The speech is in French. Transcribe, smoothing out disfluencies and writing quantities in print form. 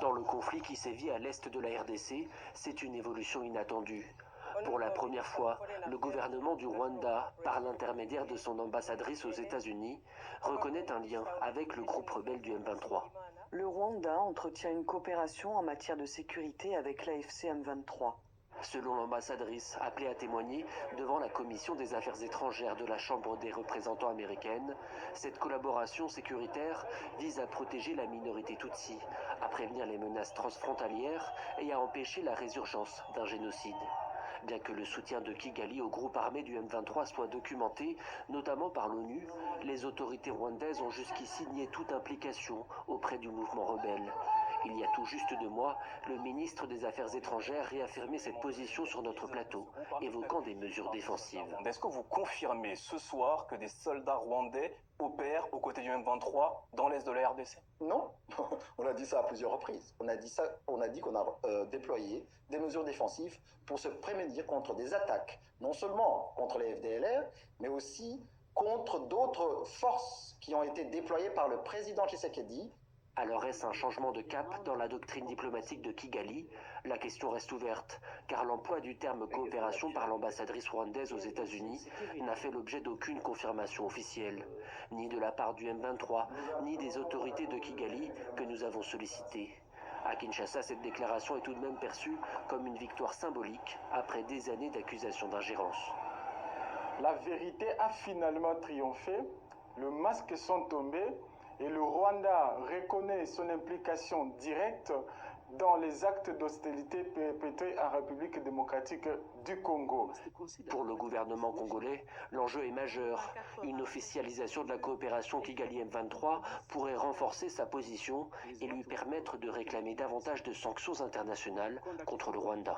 Dans le conflit qui sévit à l'est de la RDC, c'est une évolution inattendue. Pour la première fois, le gouvernement du Rwanda, par l'intermédiaire de son ambassadrice aux États-Unis, reconnaît un lien avec le groupe rebelle du M23. Le Rwanda entretient une coopération en matière de sécurité avec l'AFC M23. Selon l'ambassadrice, appelée à témoigner devant la Commission des Affaires étrangères de la Chambre des représentants américaine, cette collaboration sécuritaire vise à protéger la minorité Tutsi, à prévenir les menaces transfrontalières et à empêcher la résurgence d'un génocide. Bien que le soutien de Kigali au groupe armé du M23 soit documenté, notamment par l'ONU, les autorités rwandaises ont jusqu'ici nié toute implication auprès du mouvement rebelle. Il y a tout juste 2 mois, le ministre des Affaires étrangères réaffirmait cette position sur notre plateau, évoquant des mesures défensives. Est-ce que vous confirmez ce soir que des soldats rwandais opèrent aux côtés du M23 dans l'est de la RDC? Non, on a dit ça à plusieurs reprises. On a dit qu'on a déployé des mesures défensives pour se prémunir contre des attaques, non seulement contre les FDLR, mais aussi contre d'autres forces qui ont été déployées par le président Tshisekedi. Alors est-ce un changement de cap dans la doctrine diplomatique de Kigali? La question reste ouverte, car l'emploi du terme coopération par l'ambassadrice rwandaise aux États-Unis n'a fait l'objet d'aucune confirmation officielle, ni de la part du M23, ni des autorités de Kigali que nous avons sollicitées. À Kinshasa, cette déclaration est tout de même perçue comme une victoire symbolique après des années d'accusations d'ingérence. La vérité a finalement triomphé, les masques sont tombés, et le Rwanda reconnaît son implication directe dans les actes d'hostilité perpétrés en République démocratique du Congo. Pour le gouvernement congolais, l'enjeu est majeur. Une officialisation de la coopération Kigali M23 pourrait renforcer sa position et lui permettre de réclamer davantage de sanctions internationales contre le Rwanda.